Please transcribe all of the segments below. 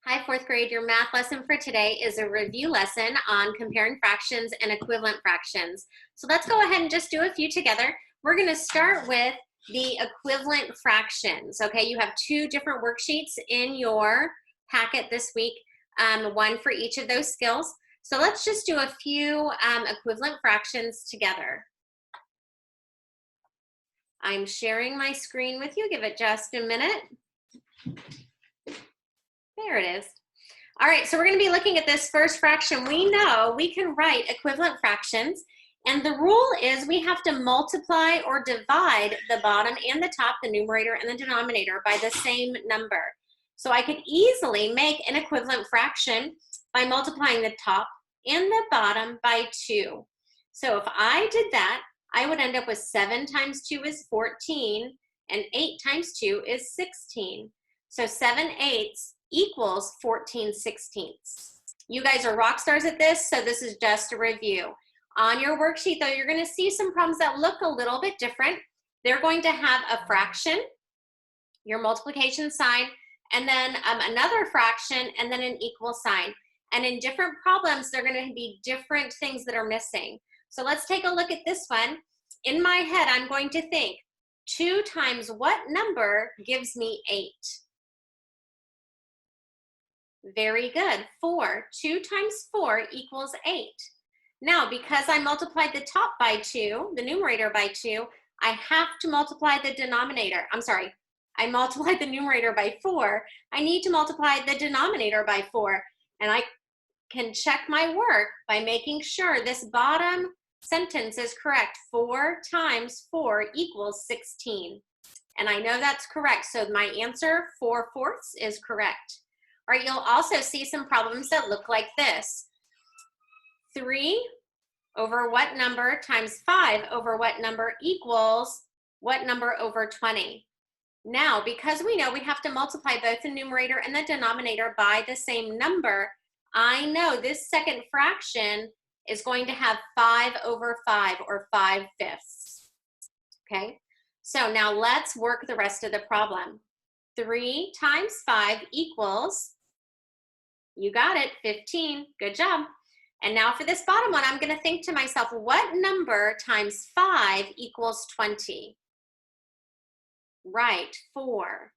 Hi, fourth grade. Your math lesson for today is a review lesson on comparing fractions and equivalent fractions. So let's go ahead and just do a few together. We're going to start with the equivalent fractions. Okay, you have two different worksheets in your packet this week, one for each of those skills. So let's just do a few equivalent fractions together. I'm sharing my screen with you. Give it just a minute. There it is. All right, so we're going to be looking at this first fraction. We know we can write equivalent fractions, and the rule is we have to multiply or divide the bottom and the top, the numerator and the denominator, by the same number. So I could easily make an equivalent fraction by multiplying the top and the bottom by 2. So if I did that, I would end up with 7 times 2 is 14, and 8 times 2 is 16. So 7/8 equals 14/16. You guys are rock stars at this, so this is just a review. On your worksheet, though, you're going to see some problems that look a little bit different. They're going to have a fraction, your multiplication sign, and then another fraction, and then an equal sign. And in different problems, they're going to be different things that are missing. So let's take a look at this one. In my head, I'm going to think, 2 times what number gives me 8? Very good. 4. 2 times 4 equals 8. Now, because I multiplied the top by 2, the numerator by 2, I have to multiply the denominator. I'm sorry, I multiplied the numerator by 4. I need to multiply the denominator by 4. And I can check my work by making sure this bottom sentence is correct. 4 times 4 equals 16. And I know that's correct. So my answer, 4/4, is correct. All right, you'll also see some problems that look like this. 3 over what number times 5 over what number equals what number over 20? Now, because we know we have to multiply both the numerator and the denominator by the same number, I know this second fraction is going to have 5 over 5, or 5/5. Okay, so now let's work the rest of the problem. 3 times 5 equals, you got it, 15. Good job. And now for this bottom one, I'm going to think to myself, what number times 5 equals 20? Right, 4.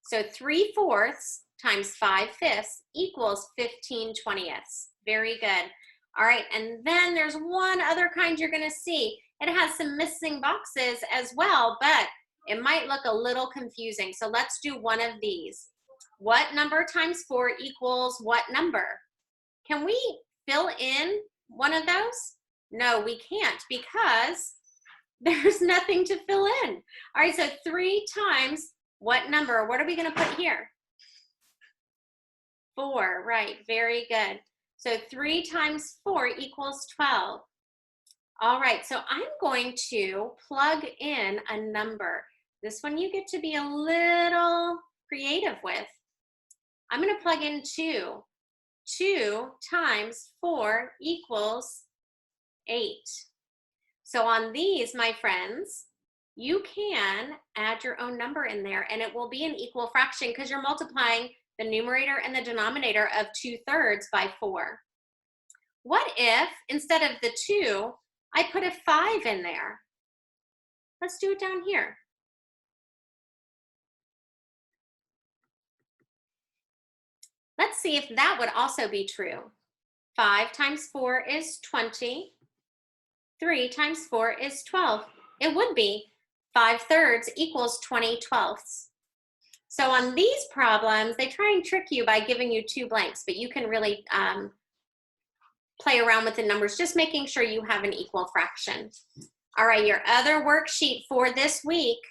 So 3/4 times 5/5 equals 15/20. Very good. All right, and then there's one other kind you're going to see. It has some missing boxes as well, but it might look a little confusing. So let's do one of these. What number times 4 equals what number? Can we fill in one of those? No, we can't, because there's nothing to fill in. All right, so 3 times what number? What are we going to put here? 4, right, very good. So 3 times 4 equals 12. All right, so I'm going to plug in a number. This one you get to be a little creative with. I'm going to plug in 2. 2 times 4 equals 8. So on these, my friends, you can add your own number in there, and it will be an equal fraction because you're multiplying the numerator and the denominator of 2/3 by 4. What if, instead of the 2, I put a 5 in there? Let's do it down here. Let's see if that would also be true. 5 times 4 is 20. 3 times 4 is 12. It would be. 5/3 equals 20/12. So on these problems, they try and trick you by giving you 2 blanks, but you can really play around with the numbers, just making sure you have an equal fraction. All right, your other worksheet for this week,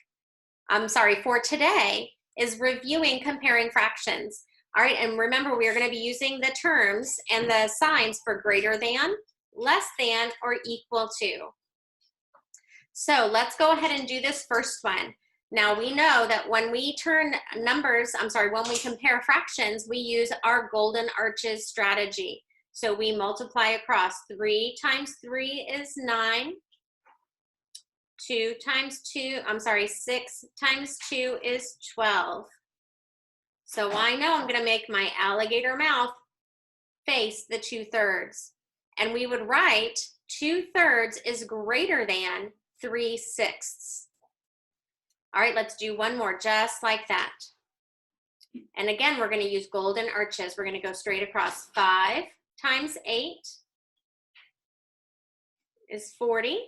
for today, is reviewing comparing fractions. All right, and remember, we are going to be using the terms and the signs for greater than, less than, or equal to. So let's go ahead and do this first one. Now we know that when we turn numbers, when we compare fractions, we use our golden arches strategy. So we multiply across. 3 times 3 is 9. 6 times 2 is 12. So I know I'm going to make my alligator mouth face the 2/3. And we would write 2/3 is greater than 3/6. All right, let's do one more just like that. And again, we're going to use golden arches. We're going to go straight across. 5 times 8 is 40.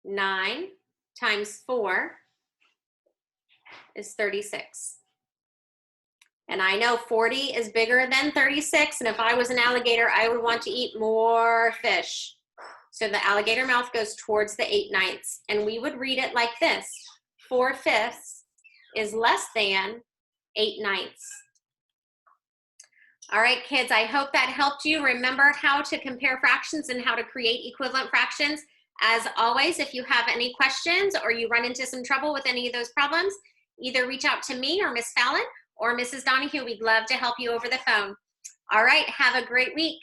9 times 4 is 36. And I know 40 is bigger than 36, and if I was an alligator, I would want to eat more fish. So the alligator mouth goes towards the 8/9, and we would read it like this: 4/5 is less than 8/9. All right, kids, I hope that helped you. Remember how to compare fractions and how to create equivalent fractions. As always, if you have any questions or you run into some trouble with any of those problems, either reach out to me or Miss Fallon or Mrs. Donahue. We'd love to help you over the phone. All right, have a great week.